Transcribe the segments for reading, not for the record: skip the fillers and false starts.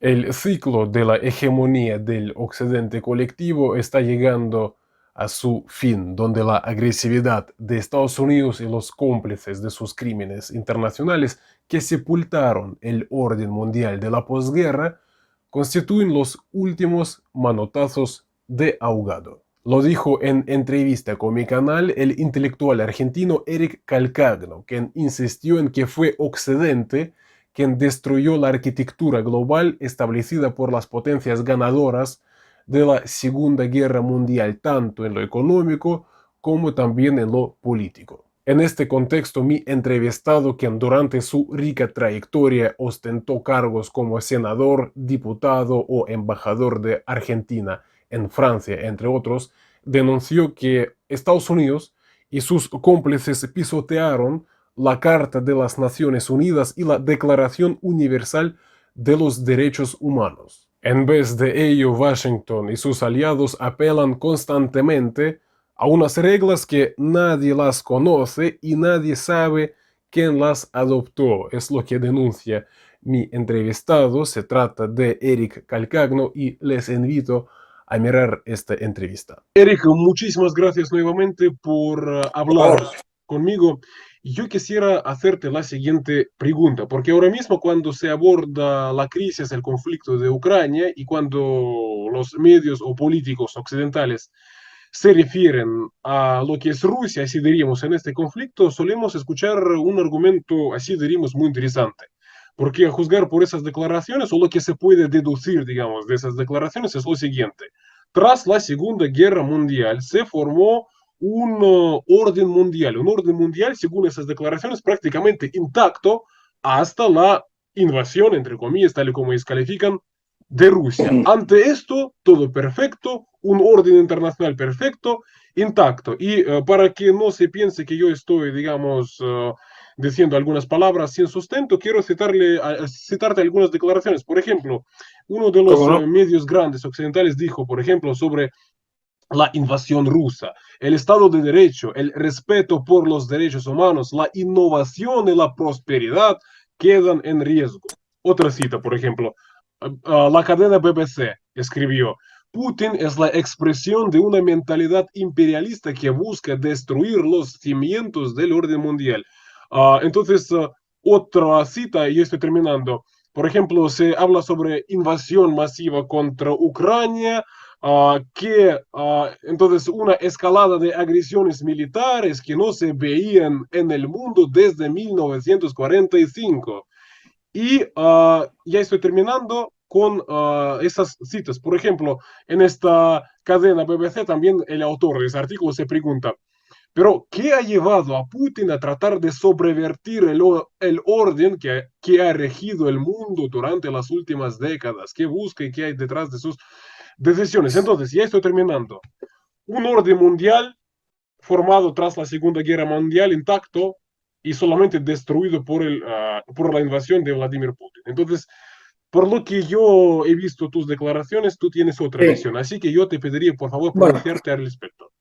El ciclo de la hegemonía del Occidente colectivo está llegando a su fin, donde la agresividad de Estados Unidos y los cómplices de sus crímenes internacionales que sepultaron el orden mundial de la posguerra constituyen los últimos manotazos de ahogado. Lo dijo en entrevista con mi canal el intelectual argentino Eric Calcagno, quien insistió en que fue Occidente quien destruyó la arquitectura global establecida por las potencias ganadoras de la Segunda Guerra Mundial, tanto en lo económico como también en lo político. En este contexto, mi entrevistado, quien durante su rica trayectoria ostentó cargos como senador, diputado o embajador de Argentina en Francia, entre otros, denunció que Estados Unidos y sus cómplices pisotearon la Carta de las Naciones Unidas y la Declaración Universal de los Derechos Humanos. En vez de ello, Washington y sus aliados apelan constantemente a unas reglas que nadie las conoce y nadie sabe quién las adoptó. Es lo que denuncia mi entrevistado. Se trata de Eric Calcagno y les invito a mirar esta entrevista. Eric, muchísimas gracias nuevamente por Por hablar favor. conmigo. Yo quisiera hacerte la siguiente pregunta, porque ahora mismo cuando se aborda la crisis, el conflicto de Ucrania y cuando los medios o políticos occidentales se refieren a lo que es Rusia, así diríamos, en este conflicto, solemos escuchar un argumento, así diríamos, muy interesante. Porque a juzgar por esas declaraciones, o lo que se puede deducir, digamos, de esas declaraciones es lo siguiente. Tras la Segunda Guerra Mundial se formó un orden mundial, según esas declaraciones, prácticamente intacto hasta la invasión, entre comillas, tal y como ellos califican, de Rusia. Ante esto, todo perfecto, un orden internacional perfecto, intacto. Y para que no se piense que yo estoy, digamos, diciendo algunas palabras sin sustento, quiero citarte algunas declaraciones. Por ejemplo, uno de los ¿Cómo no? medios grandes occidentales dijo, por ejemplo, sobre la invasión rusa, el Estado de Derecho, el respeto por los derechos humanos, la innovación y la prosperidad quedan en riesgo. Otra cita, por ejemplo, la cadena BBC escribió, Putin es la expresión de una mentalidad imperialista que busca destruir los cimientos del orden mundial. Entonces, otra cita, y estoy terminando. Por ejemplo, se habla sobre invasión masiva contra Ucrania, entonces una escalada de agresiones militares que no se veían en el mundo desde 1945. Y ya estoy terminando con esas citas. Por ejemplo, en esta cadena BBC también el autor de ese artículo se pregunta, pero ¿qué ha llevado a Putin a tratar de sobrevertir el orden que ha regido el mundo durante las últimas décadas? ¿Qué busca y qué hay detrás de sus decisiones? Entonces, ya estoy terminando. Un orden mundial formado tras la Segunda Guerra Mundial intacto y solamente destruido por la invasión de Vladimir Putin. Entonces, por lo que yo he visto tus declaraciones, tú tienes otra Sí. visión. Así que yo te pediría, por favor, Bueno, pronunciarte al respecto.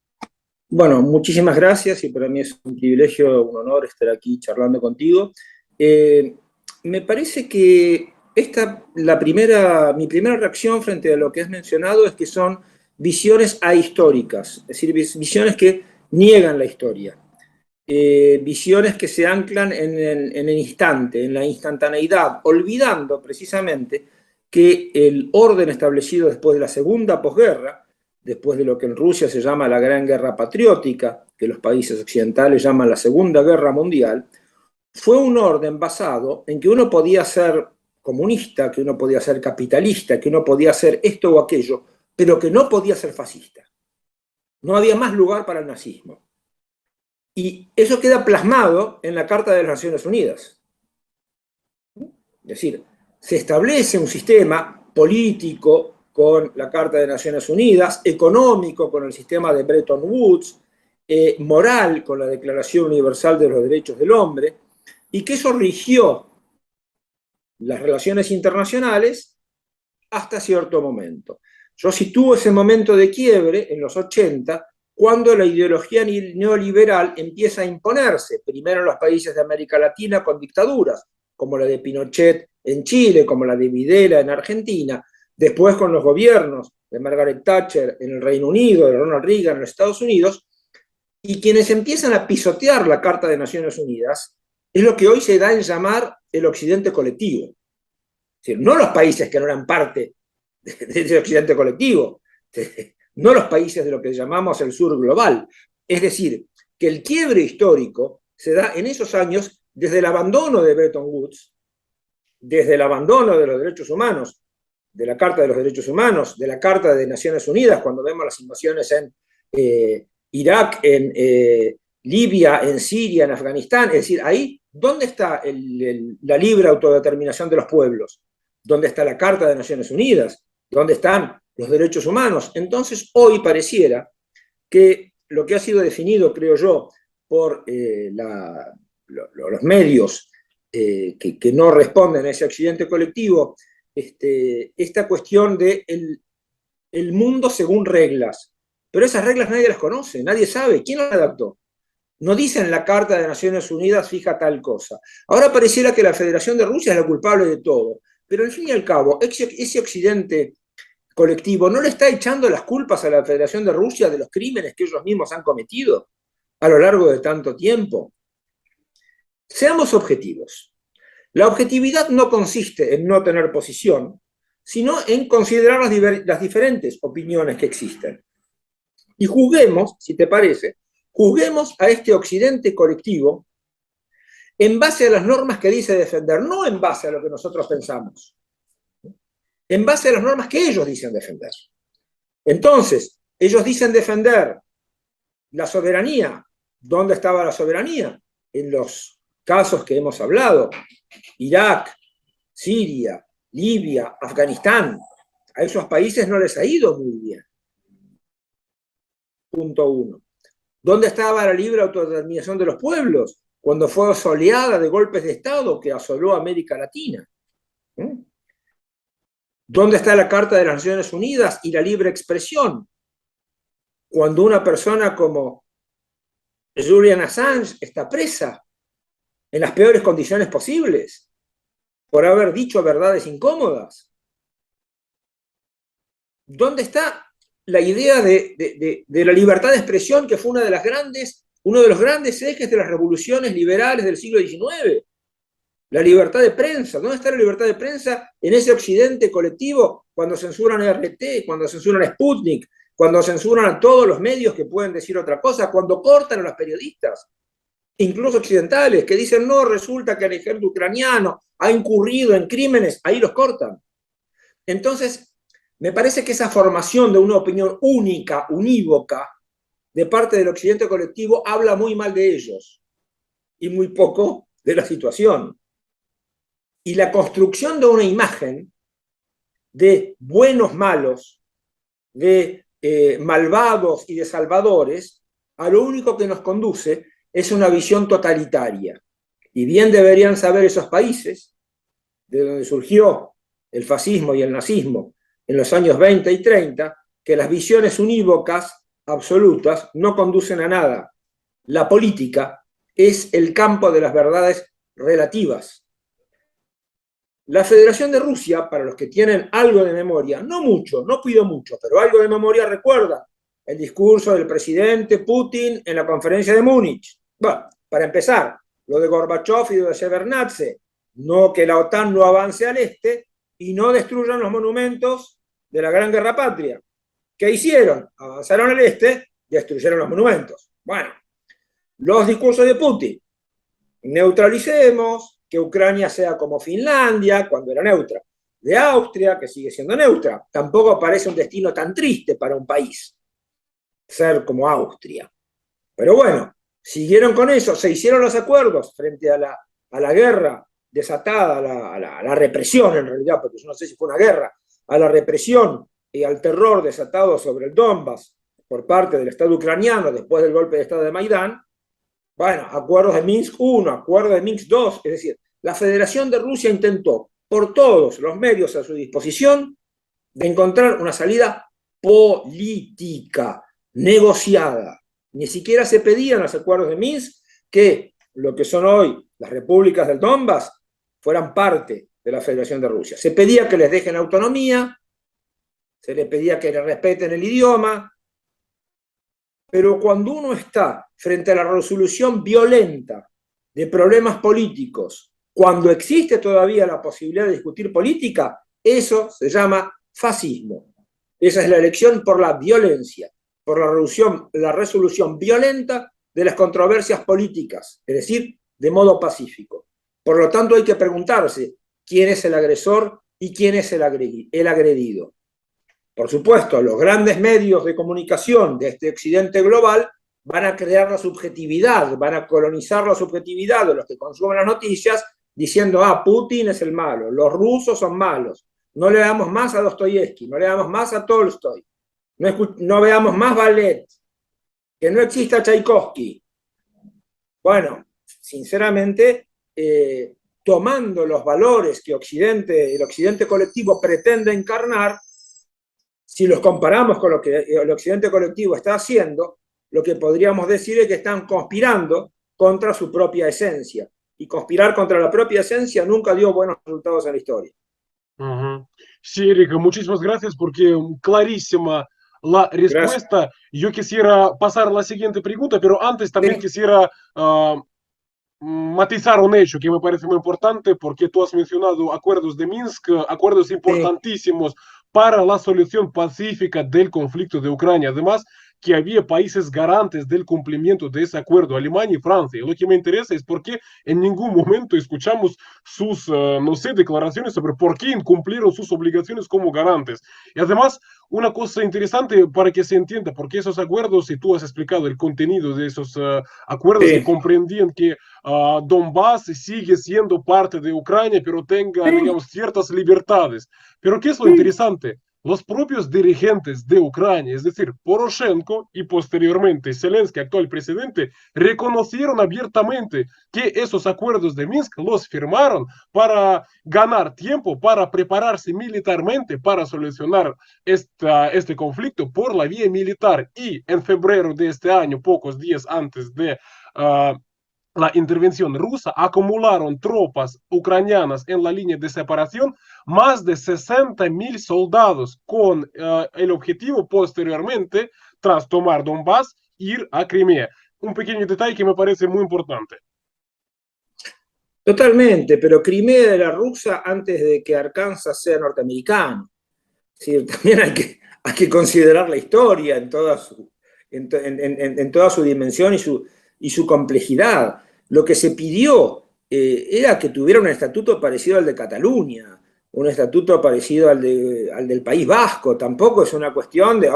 bueno, muchísimas gracias y para mí es un privilegio, un honor estar aquí charlando contigo. Eh, Me parece que mi primera reacción frente a lo que has mencionado es que son visiones ahistóricas, es decir, visiones que niegan la historia. Visiones que se anclan en el instante, en la instantaneidad, olvidando precisamente que el orden establecido después de la segunda posguerra, después de lo que en Rusia se llama la Gran Guerra Patriótica, que los países occidentales llaman la Segunda Guerra Mundial, fue un orden basado en que uno podía ser comunista, que uno podía ser capitalista, que uno podía ser esto o aquello, pero que no podía ser fascista. No había más lugar para el nazismo. Y eso queda plasmado en la Carta de las Naciones Unidas. Es decir, se establece un sistema político con la Carta de Naciones Unidas, económico con el sistema de Bretton Woods, moral con la Declaración Universal de los Derechos del Hombre, y que eso rigió las relaciones internacionales hasta cierto momento. Yo sitúo ese momento de quiebre en los 80, cuando la ideología neoliberal empieza a imponerse, primero en los países de América Latina con dictaduras, como la de Pinochet en Chile, como la de Videla en Argentina, después con los gobiernos de Margaret Thatcher en el Reino Unido, de Ronald Reagan en los Estados Unidos, y quienes empiezan a pisotear la Carta de Naciones Unidas es lo que hoy se da en llamar el occidente colectivo. Es decir, no los países que no eran parte de ese occidente colectivo, no los países de lo que llamamos el sur global. Es decir, que el quiebre histórico se da en esos años desde el abandono de Bretton Woods, desde el abandono de los derechos humanos, de la Carta de los Derechos Humanos, de la Carta de Naciones Unidas, cuando vemos las invasiones en Irak, en Libia, en Siria, en Afganistán. Es decir, ahí, ¿dónde está la libre autodeterminación de los pueblos? ¿Dónde está la Carta de Naciones Unidas? ¿Dónde están los derechos humanos? Entonces, hoy pareciera que lo que ha sido definido, creo yo, por los medios que no responden a ese occidente colectivo, esta cuestión de el mundo según reglas. Pero esas reglas nadie las conoce, nadie sabe. ¿Quién las adaptó? No dice en la Carta de Naciones Unidas fija tal cosa. Ahora pareciera que la Federación de Rusia es la culpable de todo. Pero al fin y al cabo, ese occidente colectivo no le está echando las culpas a la Federación de Rusia de los crímenes que ellos mismos han cometido a lo largo de tanto tiempo. Seamos objetivos. La objetividad no consiste en no tener posición, sino en considerar las diferentes opiniones que existen. Y juzguemos, si te parece, juzguemos a este occidente colectivo en base a las normas que dice defender, no en base a lo que nosotros pensamos, en base a las normas que ellos dicen defender. Entonces, ellos dicen defender la soberanía. ¿Dónde estaba la soberanía? En los casos que hemos hablado: Irak, Siria, Libia, Afganistán. A esos países no les ha ido muy bien. Punto 1. ¿Dónde estaba la libre autodeterminación de los pueblos cuando fue asoleada de golpes de Estado que asoló América Latina? ¿Dónde está la Carta de las Naciones Unidas y la libre expresión cuando una persona como Julian Assange está presa en las peores condiciones posibles por haber dicho verdades incómodas? ¿Dónde está la idea de la libertad de expresión, que fue uno de los grandes ejes de las revoluciones liberales del siglo XIX? La libertad de prensa. ¿Dónde está la libertad de prensa en ese occidente colectivo cuando censuran a RT, cuando censuran a Sputnik, cuando censuran a todos los medios que pueden decir otra cosa, cuando cortan a los periodistas, incluso occidentales, que dicen no, resulta que el ejército ucraniano ha incurrido en crímenes, ahí los cortan? Entonces, me parece que esa formación de una opinión única, unívoca, de parte del occidente colectivo, habla muy mal de ellos y muy poco de la situación. Y la construcción de una imagen de buenos malos, de malvados y de salvadores, a lo único que nos conduce es una visión totalitaria. Y bien deberían saber esos países, de donde surgió el fascismo y el nazismo en los años 20 y 30, que las visiones unívocas, absolutas, no conducen a nada. La política es el campo de las verdades relativas. La Federación de Rusia, para los que tienen algo de memoria, no mucho, no pido mucho, pero algo de memoria, recuerda el discurso del presidente Putin en la conferencia de Múnich. Bueno, para empezar, lo de Gorbachev y lo de Shevardnadze, no, que la OTAN no avance al este y no destruyan los monumentos de la Gran Guerra Patria. ¿Qué hicieron? Avanzaron al este, destruyeron los monumentos. Bueno, los discursos de Putin: neutralicemos, que Ucrania sea como Finlandia, cuando era neutra, de Austria, que sigue siendo neutra. Tampoco parece un destino tan triste para un país ser como Austria. Pero bueno, siguieron con eso, se hicieron los acuerdos frente a la guerra desatada, a la represión en realidad, porque yo no sé si fue una guerra, a la represión y al terror desatado sobre el Donbass por parte del Estado ucraniano después del golpe de Estado de Maidán. Bueno, acuerdos de Minsk I, acuerdos de Minsk II, es decir, la Federación de Rusia intentó, por todos los medios a su disposición, de encontrar una salida política, negociada. Ni siquiera se pedían los acuerdos de Minsk que lo que son hoy las repúblicas del Donbass fueran parte de la Federación de Rusia. Se pedía que les dejen autonomía, se les pedía que les respeten el idioma, pero cuando uno está frente a la resolución violenta de problemas políticos, cuando existe todavía la posibilidad de discutir política, eso se llama fascismo. Esa es la elección por la violencia, por la resolución violenta de las controversias políticas, es decir, de modo pacífico. Por lo tanto, hay que preguntarse quién es el agresor y quién es el agredido. Por supuesto, los grandes medios de comunicación de este occidente global van a crear la subjetividad, van a colonizar la subjetividad de los que consumen las noticias, diciendo, Putin es el malo, los rusos son malos, no le damos más a Dostoyevsky, no le damos más a Tolstoy, no veamos más ballet, que no exista Tchaikovsky. Bueno, sinceramente, tomando los valores que el occidente colectivo pretende encarnar, si los comparamos con lo que el occidente colectivo está haciendo, lo que podríamos decir es que están conspirando contra su propia esencia. Y conspirar contra la propia esencia nunca dio buenos resultados en la historia. Sí, Erika, muchísimas gracias porque clarísima la Gracias. respuesta. Yo quisiera pasar a la siguiente pregunta, pero antes también Sí, quisiera matizar un hecho que me parece muy importante porque tú has mencionado acuerdos de Minsk, acuerdos sí. importantísimos para la solución pacífica del conflicto de Ucrania. Además, que había países garantes del cumplimiento de ese acuerdo, Alemania y Francia. Y lo que me interesa es por qué en ningún momento escuchamos sus, no sé, declaraciones sobre por qué incumplieron sus obligaciones como garantes. Y además, una cosa interesante para que se entienda, porque esos acuerdos, y tú has explicado el contenido de esos acuerdos que Sí. comprendían que Donbass sigue siendo parte de Ucrania, pero tenga, Sí, digamos, ciertas libertades. Pero ¿qué es lo sí. interesante? Los propios dirigentes de Ucrania, es decir, Poroshenko y posteriormente Zelensky, actual presidente, reconocieron abiertamente que esos acuerdos de Minsk los firmaron para ganar tiempo, para prepararse militarmente, para solucionar este conflicto por la vía militar. Y en febrero de este año, pocos días antes de la intervención rusa, acumularon tropas ucranianas en la línea de separación más de 60.000 soldados con el objetivo posteriormente, tras tomar Donbass, ir a Crimea. Un pequeño detalle que me parece muy importante. Totalmente, pero Crimea era rusa antes de que Arkansas sea norteamericano. Sí, también hay que considerar la historia en toda en toda su dimensión y su complejidad. Lo que se pidió era que tuviera un estatuto parecido al de Cataluña, un estatuto parecido al del País Vasco. Tampoco es una cuestión de,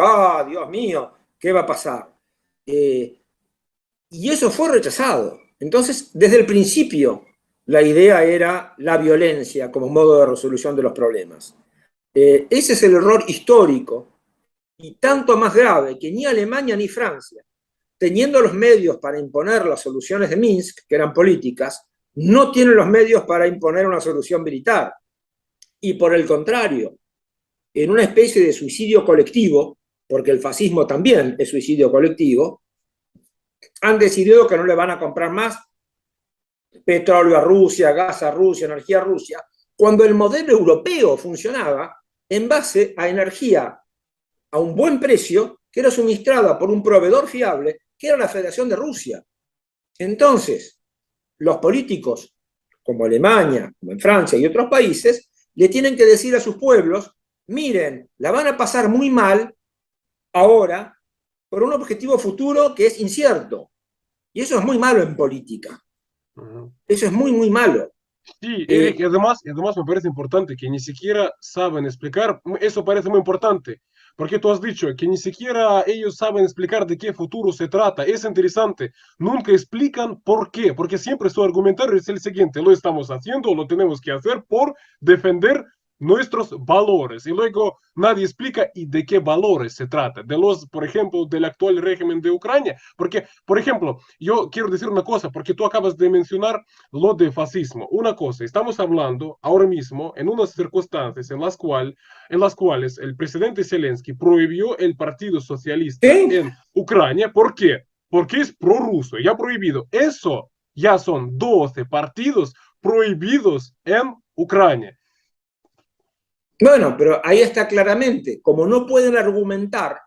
Dios mío, ¿qué va a pasar? Y eso fue rechazado. Entonces, desde el principio, la idea era la violencia como modo de resolución de los problemas. Ese es el error histórico y tanto más grave que ni Alemania ni Francia, teniendo los medios para imponer las soluciones de Minsk, que eran políticas, no tienen los medios para imponer una solución militar. Y por el contrario, en una especie de suicidio colectivo, porque el fascismo también es suicidio colectivo, han decidido que no le van a comprar más petróleo a Rusia, gas a Rusia, energía a Rusia, cuando el modelo europeo funcionaba en base a energía a un buen precio que era suministrada por un proveedor fiable, que era la Federación de Rusia. Entonces, los políticos, como Alemania, como en Francia y otros países, le tienen que decir a sus pueblos, miren, la van a pasar muy mal ahora por un objetivo futuro que es incierto. Y eso es muy malo en política. Uh -huh. Eso es muy, muy malo. Sí, Eric, además me parece importante que ni siquiera saben explicar, eso parece muy importante, porque tú has dicho que ni siquiera ellos saben explicar de qué futuro se trata, es interesante, nunca explican por qué, porque siempre su argumentario es el siguiente, lo estamos haciendo, lo tenemos que hacer por defender nuestros valores, y luego nadie explica y de qué valores se trata, de los, por ejemplo, del actual régimen de Ucrania, porque, por ejemplo, yo quiero decir una cosa, porque tú acabas de mencionar lo de fascismo. Una cosa, estamos hablando ahora mismo en unas circunstancias en las cuales el presidente Zelensky prohibió el Partido Socialista ¿Sí? en Ucrania. ¿Por qué? Porque es prorruso, ya prohibido. Eso ya son 12 partidos prohibidos en Ucrania. Bueno, pero ahí está claramente, como no pueden argumentar,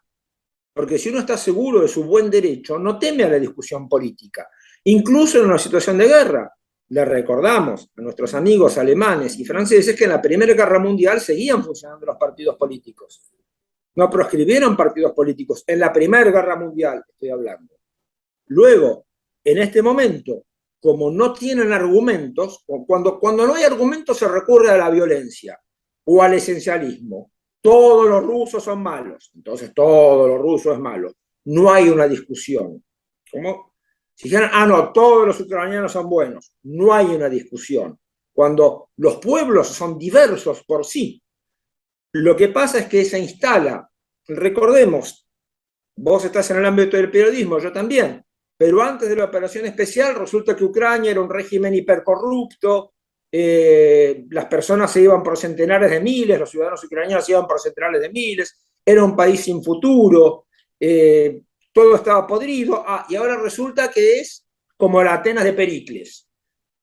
porque si uno está seguro de su buen derecho, no teme a la discusión política, incluso en una situación de guerra. Le recordamos a nuestros amigos alemanes y franceses que en la Primera Guerra Mundial seguían funcionando los partidos políticos. No proscribieron partidos políticos, en la Primera Guerra Mundial estoy hablando. Luego, en este momento, como no tienen argumentos, cuando no hay argumentos se recurre a la violencia o al esencialismo. Todos los rusos son malos, entonces todo lo ruso es malo. No hay una discusión. ¿Cómo? Si dijeran, no, todos los ucranianos son buenos, no hay una discusión. Cuando los pueblos son diversos por sí, lo que pasa es que se instala, recordemos, vos estás en el ámbito del periodismo, yo también, pero antes de la operación especial resulta que Ucrania era un régimen hipercorrupto, las personas se iban por centenares de miles, los ciudadanos ucranianos se iban por centenares de miles, era un país sin futuro, todo estaba podrido, y ahora resulta que es como la Atenas de Pericles.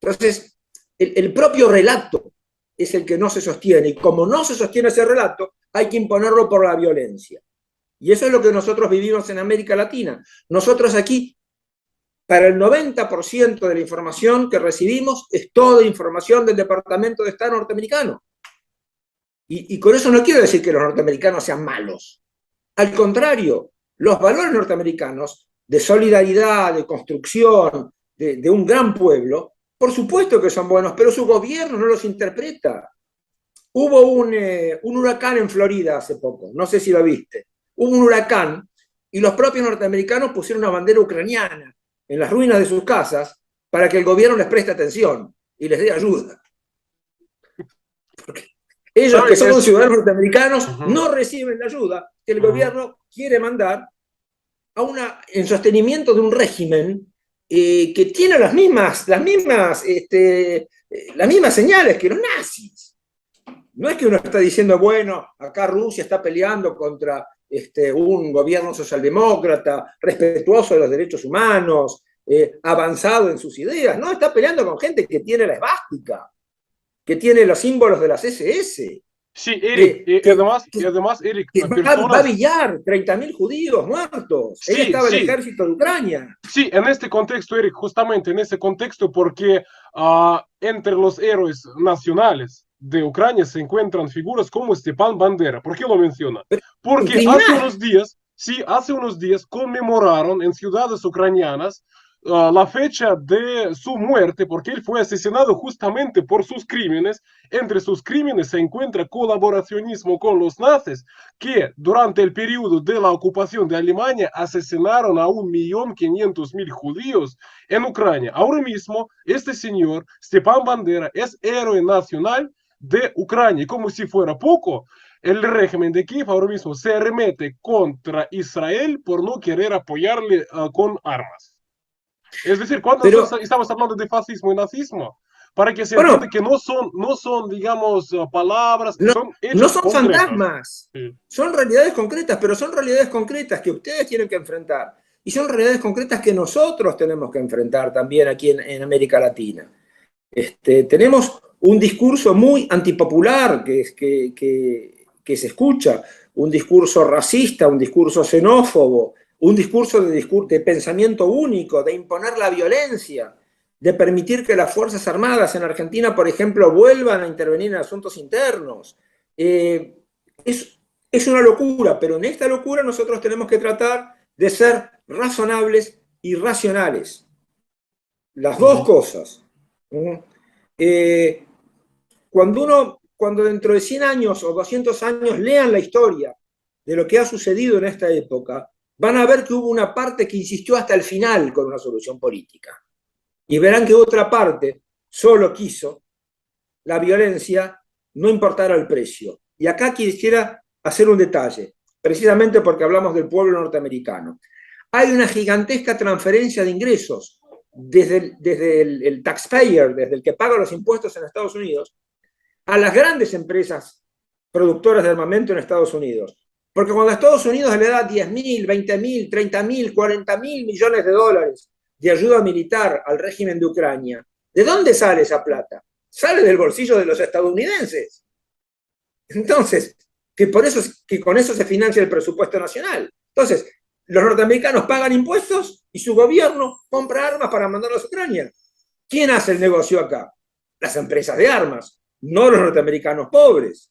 Entonces, el propio relato es el que no se sostiene, y como no se sostiene ese relato, hay que imponerlo por la violencia. Y eso es lo que nosotros vivimos en América Latina. Nosotros aquí, para el 90% de la información que recibimos, es toda información del Departamento de Estado norteamericano. Y con eso no quiero decir que los norteamericanos sean malos. Al contrario, los valores norteamericanos de solidaridad, de construcción, de un gran pueblo, por supuesto que son buenos, pero su gobierno no los interpreta. Hubo un huracán en Florida hace poco, no sé si lo viste. Hubo un huracán y los propios norteamericanos pusieron una bandera ucraniana en las ruinas de sus casas para que el gobierno les preste atención y les dé ayuda. Porque ellos, que son ciudadanos norteamericanos, no reciben la ayuda que el gobierno quiere mandar en sostenimiento de un régimen que tiene las mismas señales que los nazis. No es que uno está diciendo, bueno, acá Rusia está peleando contra un gobierno socialdemócrata, respetuoso de los derechos humanos, avanzado en sus ideas. No, está peleando con gente que tiene la esvástica, que tiene los símbolos de las SS. Sí, Eric, y además, Eric, va a billar 30.000 judíos muertos. Sí, ahí estaba el ejército de Ucrania. Sí, en este contexto, Eric, justamente en este contexto, porque entre los héroes nacionales de Ucrania se encuentran figuras como Stepan Bandera. ¿Por qué lo menciona? Porque hace unos días conmemoraron en ciudades ucranianas la fecha de su muerte, porque él fue asesinado justamente por sus crímenes. Entre sus crímenes se encuentra colaboracionismo con los nazis, que durante el periodo de la ocupación de Alemania asesinaron a 1.500.000 judíos en Ucrania. Ahora mismo, este señor, Stepan Bandera, es héroe nacional de Ucrania. Y como si fuera poco, el régimen de Kiev ahora mismo se arremete contra Israel por no querer apoyarle con armas. Es decir, ¿cuántas veces estamos hablando de fascismo y nazismo? Para que se entienda que no son, digamos, palabras, que son hechos no son concretos. Fantasmas, sí. Son realidades concretas, pero son realidades concretas que ustedes tienen que enfrentar. Y son realidades concretas que nosotros tenemos que enfrentar también aquí en América Latina. Tenemos un discurso muy antipopular que se escucha, un discurso racista, un discurso xenófobo, un discurso de pensamiento único, de imponer la violencia, de permitir que las Fuerzas Armadas en Argentina, por ejemplo, vuelvan a intervenir en asuntos internos. Es una locura, pero en esta locura nosotros tenemos que tratar de ser razonables y racionales. Las dos cosas. Cuando dentro de 100 años o 200 años lean la historia de lo que ha sucedido en esta época, van a ver que hubo una parte que insistió hasta el final con una solución política. Y verán que otra parte solo quiso la violencia, no importara el precio. Y acá quisiera hacer un detalle, precisamente porque hablamos del pueblo norteamericano. Hay una gigantesca transferencia de ingresos desde el taxpayer, desde el que paga los impuestos en Estados Unidos, a las grandes empresas productoras de armamento en Estados Unidos. Porque cuando Estados Unidos le da 10.000, 20.000, 30.000, 40.000 millones de dólares de ayuda militar al régimen de Ucrania, ¿De dónde sale esa plata? Sale del bolsillo de los estadounidenses. Entonces, que con eso se financia el presupuesto nacional. Entonces, los norteamericanos pagan impuestos y su gobierno compra armas para mandarlos a Ucrania. ¿Quién hace el negocio acá? Las empresas de armas, no los norteamericanos pobres.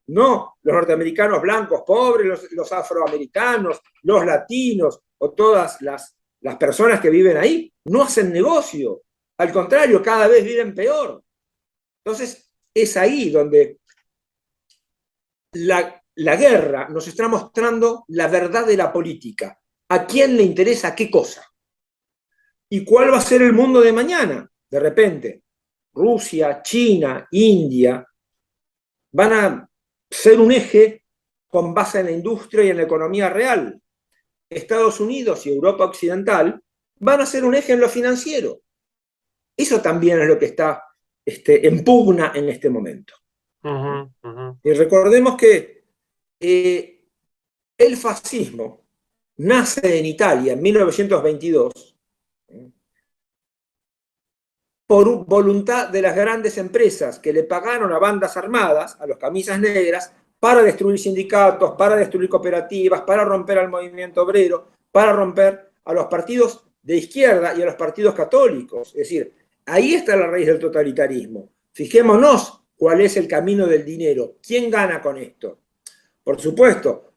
No los norteamericanos blancos pobres, los afroamericanos, los latinos o todas las personas que viven ahí. No hacen negocio. Al contrario, cada vez viven peor. Entonces, es ahí donde la guerra nos está mostrando la verdad de la política. ¿A quién le interesa qué cosa? ¿Y cuál va a ser el mundo de mañana? De repente, Rusia, China, India van a ser un eje con base en la industria y en la economía real. Estados Unidos y Europa Occidental van a ser un eje en lo financiero. Eso también es lo que está en pugna en este momento. Y recordemos que el fascismo nace en Italia en 1922 por voluntad de las grandes empresas que le pagaron a bandas armadas, a los camisas negras, para destruir sindicatos, para destruir cooperativas, para romper al movimiento obrero, para romper a los partidos de izquierda y a los partidos católicos. Es decir, ahí está la raíz del totalitarismo. Fijémonos cuál es el camino del dinero. ¿Quién gana con esto? Por supuesto,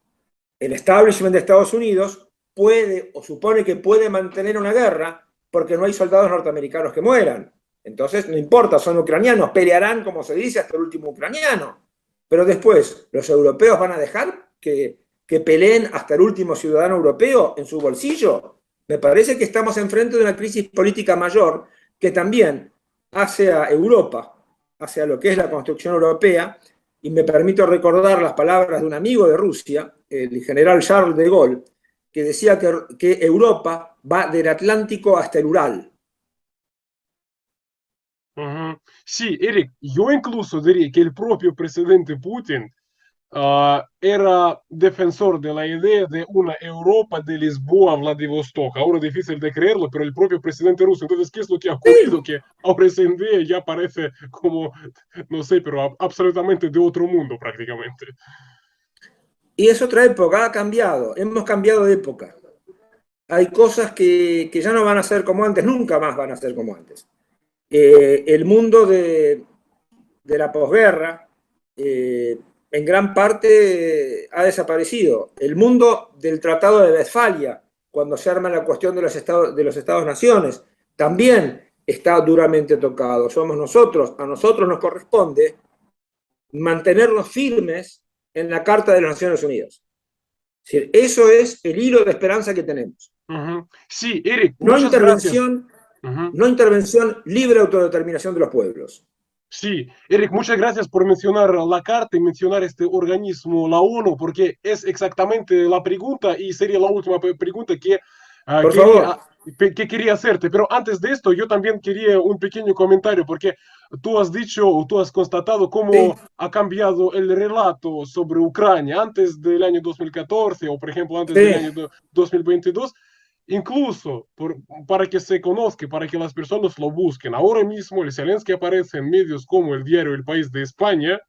el establishment de Estados Unidos puede o supone que puede mantener una guerra porque no hay soldados norteamericanos que mueran. Entonces, no importa, son ucranianos, pelearán, como se dice, hasta el último ucraniano. Pero después, ¿los europeos van a dejar que peleen hasta el último ciudadano europeo en su bolsillo? Me parece que estamos enfrente de una crisis política mayor que también hace a Europa, hacia lo que es la construcción europea, y me permito recordar las palabras de un amigo de Rusia, el general Charles de Gaulle, que decía que Europa va del Atlántico hasta el Ural. Sí, Eric, yo incluso diría que el propio presidente Putin era defensor de la idea de una Europa de Lisboa a Vladivostok. Ahora difícil de creerlo, pero el propio presidente ruso. Entonces, ¿qué es lo que ha ocurrido? Sí. Que ahora ese día ya parece como, no sé, pero absolutamente de otro mundo prácticamente. Y es otra época, ha cambiado, hemos cambiado de época. Hay cosas que ya no van a ser como antes, nunca más van a ser como antes. El mundo de la posguerra en gran parte ha desaparecido. El mundo del Tratado de Westfalia, cuando se arma la cuestión de los Estados-naciones, también está duramente tocado. Somos nosotros, a nosotros nos corresponde mantenernos firmes en la Carta de las Naciones Unidas. Es decir, eso es el hilo de esperanza que tenemos. Sí, Eric, No muchas gracias. intervención, no intervención, libre autodeterminación de los pueblos. Sí, Eric, muchas gracias por mencionar la carta y mencionar este organismo, la ONU, porque es exactamente la pregunta y sería la última pregunta que, Por favor. que quería hacerte. Pero antes de esto, yo también quería un pequeño comentario, porque tú has dicho o tú has constatado Sí. cómo ha cambiado el relato sobre Ucrania antes del año 2014 o, por ejemplo, antes del año 2022. Incluso para que se conozca, para que las personas lo busquen. Ahora mismo el Zelensky aparece en medios como el diario El País de España,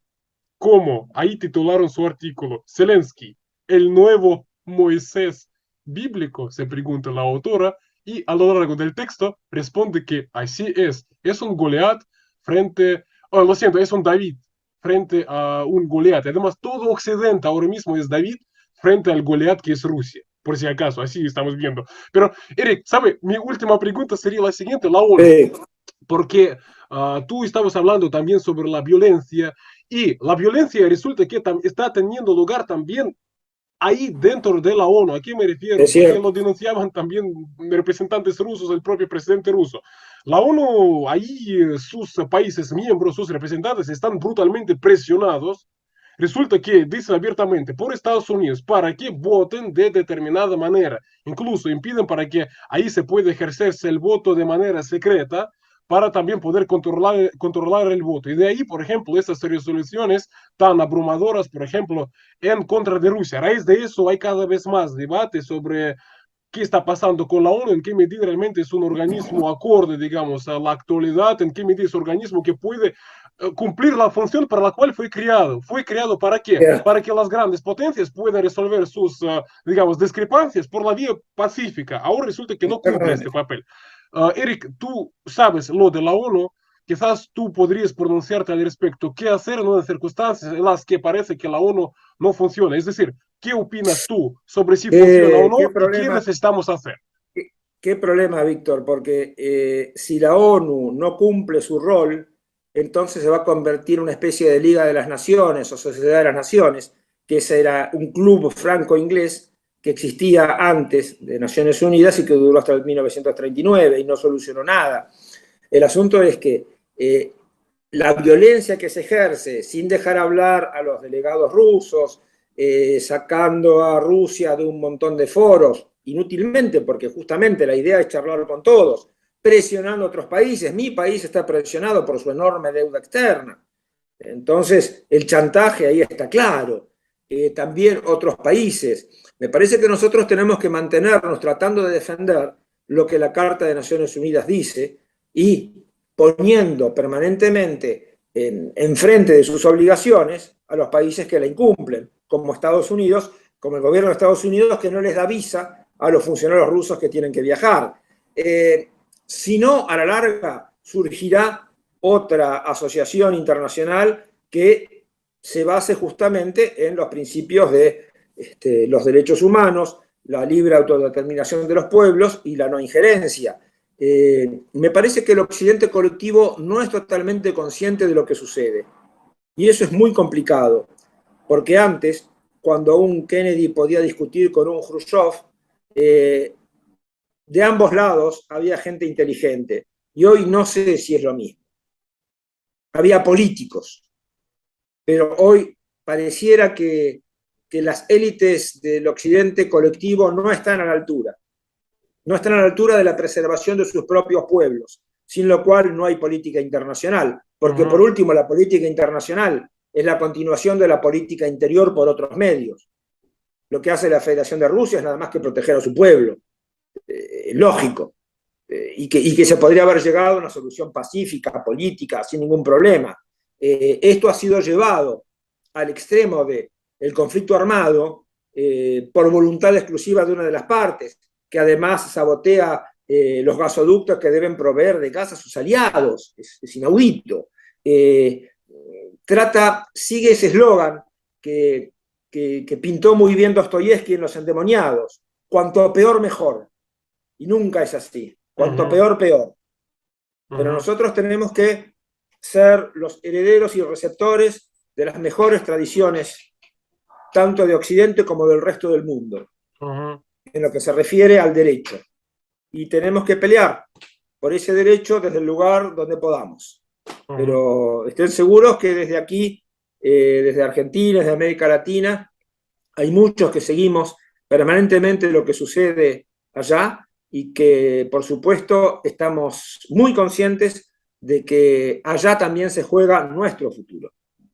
como ahí titularon su artículo, Zelensky, el nuevo Moisés bíblico, se pregunta la autora, y a lo largo del texto responde que así es un Goliat frente, oh, lo siento, es un David frente a un Goliat. Además, todo Occidente ahora mismo es David frente al Goliat que es Rusia. Por si acaso, así estamos viendo. Pero, Eric, ¿sabe? Mi última pregunta sería la siguiente, la ONU. Porque tú estabas hablando también sobre la violencia y la violencia resulta que está teniendo lugar también ahí dentro de la ONU. ¿A qué me refiero? Porque lo denunciaban también representantes rusos, el propio presidente ruso. La ONU, ahí sus países miembros, sus representantes están brutalmente presionados. Resulta que dicen abiertamente por Estados Unidos para que voten de determinada manera. Incluso impiden para que ahí se pueda ejercerse el voto de manera secreta para también poder controlar el voto. Y de ahí, por ejemplo, estas resoluciones tan abrumadoras, por ejemplo, en contra de Rusia. A raíz de eso hay cada vez más debate sobre qué está pasando con la ONU, en qué medida realmente es un organismo acorde, digamos, a la actualidad, en qué medida es un organismo que puede cumplir la función para la cual fue creado. ¿Fue creado para qué? Para que las grandes potencias puedan resolver sus, digamos, discrepancias por la vía pacífica. Ahora resulta que no cumple este Exactamente. papel. Eric, tú sabes lo de la ONU, quizás tú podrías pronunciarte al respecto. ¿Qué hacer en unas circunstancias en las que parece que la ONU no funciona? Es decir, ¿qué opinas tú sobre si funciona o ¿Qué no y qué problema, necesitamos hacer? qué problema, Víctor? Porque si la ONU no cumple su rol, entonces se va a convertir en una especie de Liga de las Naciones o Sociedad de las Naciones, que ese era un club franco-inglés que existía antes de Naciones Unidas y que duró hasta el 1939 y no solucionó nada. El asunto es que la violencia que se ejerce sin dejar hablar a los delegados rusos, sacando a Rusia de un montón de foros, inútilmente, porque justamente la idea es charlar con todos, presionando a otros países. Mi país está presionado por su enorme deuda externa. Entonces, el chantaje ahí está claro. También otros países. Me parece que nosotros tenemos que mantenernos tratando de defender lo que la Carta de Naciones Unidas dice y poniendo permanentemente en frente de sus obligaciones a los países que la incumplen, como Estados Unidos, como el gobierno de Estados Unidos, que no les da visa a los funcionarios rusos que tienen que viajar. Si no, a la larga surgirá otra asociación internacional que se base justamente en los principios de los derechos humanos, la libre autodeterminación de los pueblos y la no injerencia. Me parece que el occidente colectivo no es totalmente consciente de lo que sucede. Y eso es muy complicado, porque antes, cuando un Kennedy podía discutir con un Khrushchev, eh, de ambos lados había gente inteligente. Y hoy no sé si es lo mismo. Había políticos, pero hoy pareciera que las élites del occidente colectivo no están a la altura. No están a la altura de la preservación de sus propios pueblos, sin lo cual no hay política internacional, Uh porque por -huh. último la política internacional es la continuación de la política interior por otros medios. Lo que hace la Federación de Rusia es nada más que proteger a su pueblo, lógico, y que se podría haber llegado a una solución pacífica, política, sin ningún problema. Esto ha sido llevado al extremo del conflicto armado por voluntad exclusiva de una de las partes, que además sabotea los gasoductos que deben proveer de gas a sus aliados. Es inaudito. Sigue ese eslogan que pintó muy bien Dostoyevsky en Los Endemoniados: cuanto peor, mejor. Y nunca es así. Uh Cuanto -huh. peor, peor. Uh Pero -huh. nosotros tenemos que ser los herederos y receptores de las mejores tradiciones, tanto de Occidente como del resto del mundo, Uh -huh. en lo que se refiere al derecho. Y tenemos que pelear por ese derecho desde el lugar donde podamos. Uh -huh. Pero estén seguros que desde aquí, desde Argentina, desde América Latina, hay muchos que seguimos permanentemente lo que sucede allá y que, por supuesto, estamos muy conscientes de que allá también se juega nuestro futuro.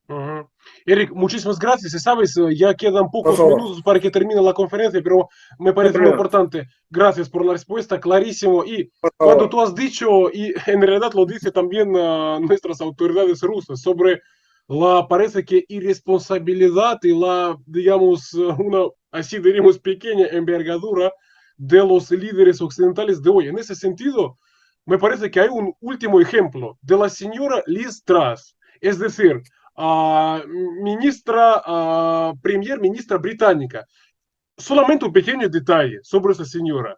Ujú. Eric, muchísimas gracias. Y sabes, ya quedan Por pocos favor, minutos para que termine la conferencia, pero me no hay parece muy problema. importante. Gracias por la respuesta, clarísimo. Y Por cuando favor. tú has dicho, y en realidad lo dice también nuestras autoridades rusas, sobre la, parece que irresponsabilidad y la, digamos, una, así diríamos, pequeña envergadura de los líderes occidentales de hoy. En ese sentido, me parece que hay un último ejemplo de la señora Liz Truss. Es decir, ministra, premier ministra británica. Solamente un pequeño detalle sobre esa señora.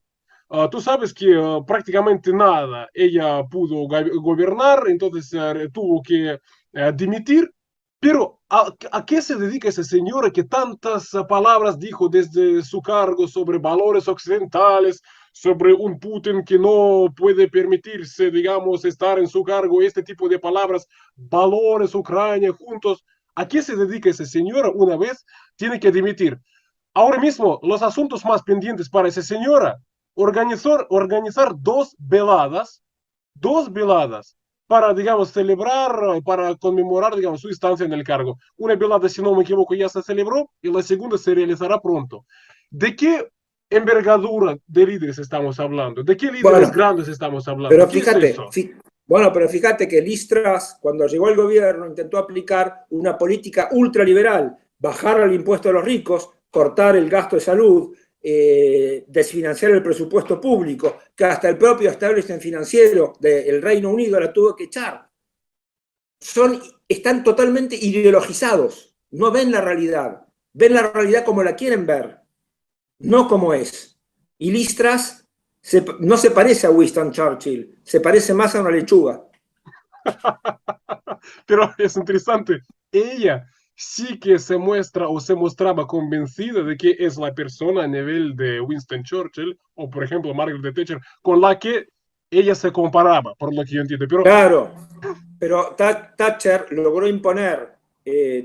Tú sabes que prácticamente nada ella pudo gobernar, entonces tuvo que dimitir. Pero ¿a qué se dedica esa señora que tantas palabras dijo desde su cargo sobre valores occidentales, sobre un Putin que no puede permitirse, digamos, estar en su cargo, este tipo de palabras, valores Ucrania juntos? ¿A qué se dedica esa señora una vez tiene que dimitir? Ahora mismo, los asuntos más pendientes para esa señora, organizar dos veladas para, digamos, celebrar, para conmemorar, digamos, su estancia en el cargo. Una velada, si no me equivoco, ya se celebró y la segunda se realizará pronto. ¿De qué envergadura de líderes estamos hablando? ¿De qué líderes Bueno, grandes estamos hablando? pero ¿Qué es fíjate, eso? bueno, pero fíjate que Liz Truss, cuando llegó al gobierno, intentó aplicar una política ultraliberal, bajar el impuesto a los ricos, cortar el gasto de salud, desfinanciar el presupuesto público, que hasta el propio establishment financiero del Reino Unido la tuvo que echar. Están totalmente ideologizados, no ven la realidad como la quieren ver, no como es. Y Liz Truss no se parece a Winston Churchill, se parece más a una lechuga. Pero es interesante, ella sí que se muestra o se mostraba convencida de que es la persona a nivel de Winston Churchill o por ejemplo Margaret Thatcher con la que ella se comparaba, por lo que yo entiendo. Pero Claro, pero Thatcher logró imponer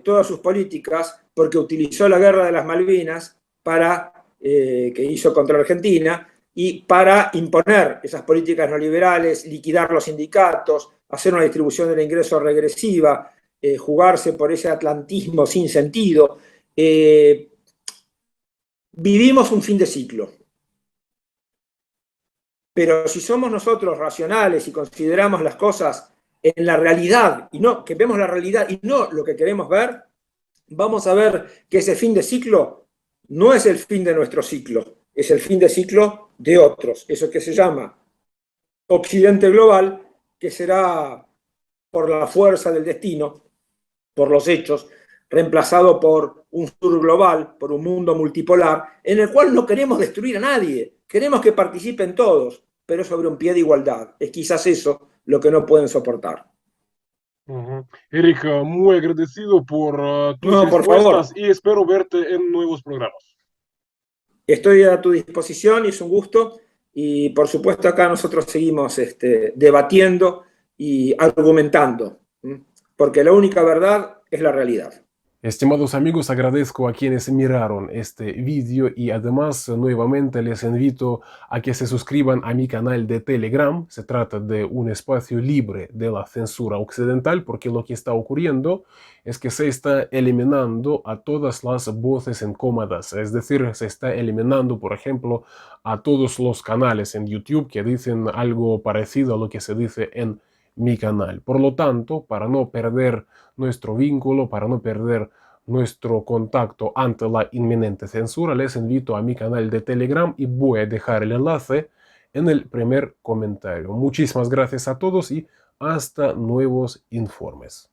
todas sus políticas porque utilizó la guerra de las Malvinas que hizo contra Argentina y para imponer esas políticas neoliberales, liquidar los sindicatos, hacer una distribución del ingreso regresiva, jugarse por ese atlantismo sin sentido. Vivimos un fin de ciclo. Pero si somos nosotros racionales y consideramos las cosas en la realidad y no que vemos la realidad y no lo que queremos ver, vamos a ver que ese fin de ciclo no es el fin de nuestro ciclo, es el fin de ciclo de otros. Eso que se llama Occidente global, que será por la fuerza del destino, por los hechos, reemplazado por un sur global, por un mundo multipolar, en el cual no queremos destruir a nadie, queremos que participen todos, pero sobre un pie de igualdad. Es quizás eso lo que no pueden soportar. Eric, muy agradecido por tus No, por respuestas favor, y espero verte en nuevos programas. estoy a tu disposición y es un gusto. Y por supuesto acá nosotros seguimos debatiendo y argumentando, porque la única verdad es la realidad. Estimados amigos, agradezco a quienes miraron este vídeo y además nuevamente les invito a que se suscriban a mi canal de Telegram. Se trata de un espacio libre de la censura occidental porque lo que está ocurriendo es que se está eliminando a todas las voces incómodas. Es decir, se está eliminando, por ejemplo, a todos los canales en YouTube que dicen algo parecido a lo que se dice en mi canal. Por lo tanto, para no perder nuestro vínculo, para no perder nuestro contacto ante la inminente censura, les invito a mi canal de Telegram y voy a dejar el enlace en el primer comentario. Muchísimas gracias a todos y hasta nuevos informes.